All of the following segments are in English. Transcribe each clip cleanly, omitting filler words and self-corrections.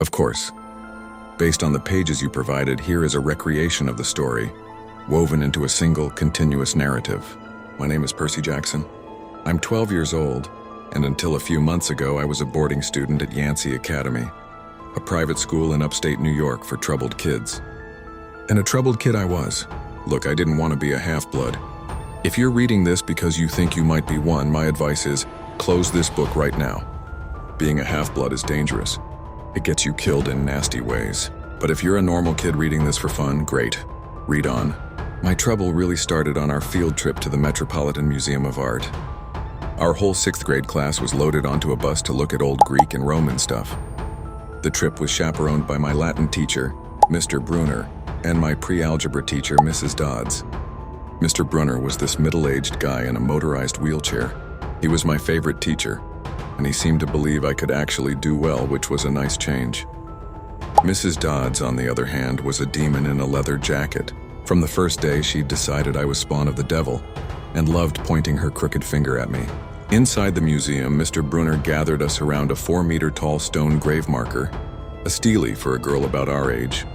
Of course. Based on the pages you provided, here is a recreation of the story, woven into a single, continuous narrative. My name is Percy Jackson. I'm 12 years old, and until a few months ago, I was a boarding student at Yancey Academy, a private school in upstate New York for troubled kids. And a troubled kid I was. Look, I didn't want to be a half-blood. If you're reading this because you think you might be one, my advice is, close this book right now. Being a half-blood is dangerous. It gets you killed in nasty ways. But if you're a normal kid reading this for fun, great. Read on. My trouble really started on our field trip to the Metropolitan Museum of Art. Our whole 6th grade class was loaded onto a bus to look at old Greek and Roman stuff. The trip was chaperoned by my Latin teacher, Mr. Brunner, and my pre-algebra teacher, Mrs. Dodds. Mr. Brunner was this middle-aged guy in a motorized wheelchair. He was my favorite teacher, and he seemed to believe I could actually do well, which was a nice change. Mrs. Dodds, on the other hand, was a demon in a leather jacket. From the first day, she'd decided I was spawn of the devil, and loved pointing her crooked finger at me. Inside the museum, Mr. Brunner gathered us around a 4-meter-tall stone grave marker, a stele for a girl about our age.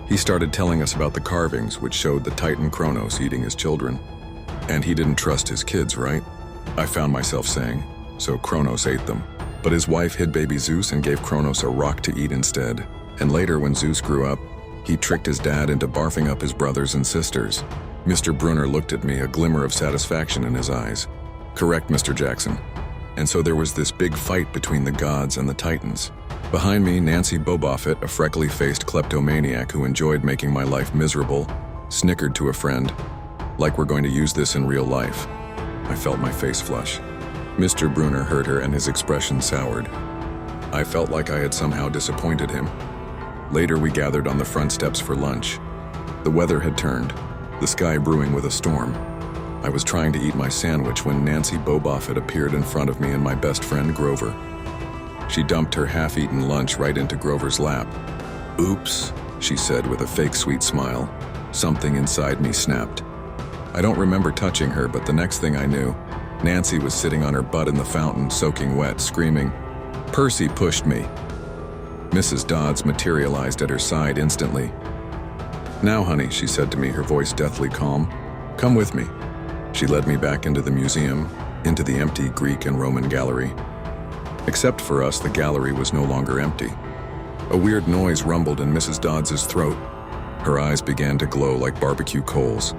He started telling us about the carvings, which showed the Titan Kronos eating his children. And he didn't trust his kids, right? I found myself saying, so Kronos ate them. But his wife hid baby Zeus and gave Kronos a rock to eat instead. And later, when Zeus grew up, he tricked his dad into barfing up his brothers and sisters. Mr. Brunner looked at me, a glimmer of satisfaction in his eyes. Correct, Mr. Jackson. And so there was this big fight between the gods and the Titans. Behind me, Nancy Boboffet, a freckly-faced kleptomaniac who enjoyed making my life miserable, snickered to a friend, like we're going to use this in real life. I felt my face flush. Mr. Brunner heard her and his expression soured. I felt like I had somehow disappointed him. Later, we gathered on the front steps for lunch. The weather had turned, the sky brewing with a storm. I was trying to eat my sandwich when Nancy Boboffet appeared in front of me and my best friend Grover. She dumped her half-eaten lunch right into Grover's lap. "Oops," she said with a fake sweet smile. Something inside me snapped. I don't remember touching her, but the next thing I knew, Nancy was sitting on her butt in the fountain, soaking wet, screaming, "Percy pushed me." Mrs. Dodds materialized at her side instantly. "Now, honey," she said to me, her voice deathly calm, "come with me." She led me back into the museum, into the empty Greek and Roman gallery. Except for us, the gallery was no longer empty. A weird noise rumbled in Mrs. Dodds' throat. Her eyes began to glow like barbecue coals.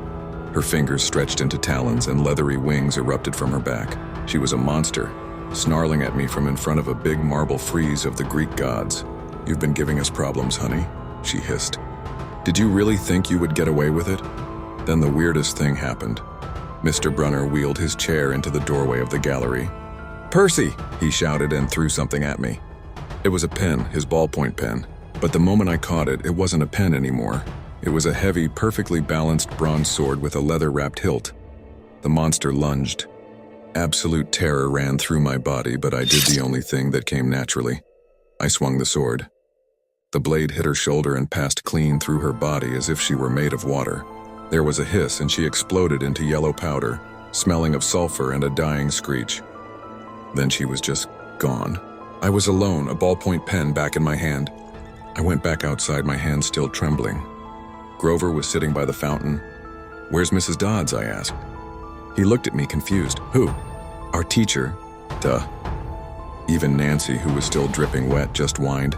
Her fingers stretched into talons and leathery wings erupted from her back. She was a monster, snarling at me from in front of a big marble frieze of the Greek gods. "You've been giving us problems, honey," she hissed. "Did you really think you would get away with it?" Then the weirdest thing happened. Mr. Brunner wheeled his chair into the doorway of the gallery. "Percy!" he shouted and threw something at me. It was a pen, his ballpoint pen. But the moment I caught it, it wasn't a pen anymore. It was a heavy, perfectly balanced bronze sword with a leather-wrapped hilt. The monster lunged. Absolute terror ran through my body, but I did the only thing that came naturally. I swung the sword. The blade hit her shoulder and passed clean through her body as if she were made of water. There was a hiss and she exploded into yellow powder, smelling of sulfur and a dying screech. Then she was just gone. I was alone, a ballpoint pen back in my hand. I went back outside, my hand still trembling. Grover was sitting by the fountain. "Where's Mrs. Dodds?" I asked. He looked at me confused. "Who?" "Our teacher." "Duh." Even Nancy, who was still dripping wet, just whined,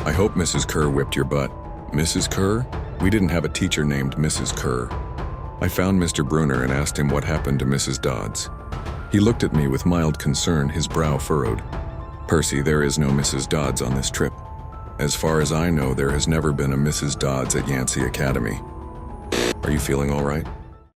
"I hope Mrs. Kerr whipped your butt." "Mrs. Kerr?" We didn't have a teacher named Mrs. Kerr. I found Mr. Brunner and asked him what happened to Mrs. Dodds. He looked at me with mild concern, his brow furrowed. "Percy, there is no Mrs. Dodds on this trip. As far as I know, there has never been a Mrs. Dodds at Yancey Academy. Are you feeling all right?"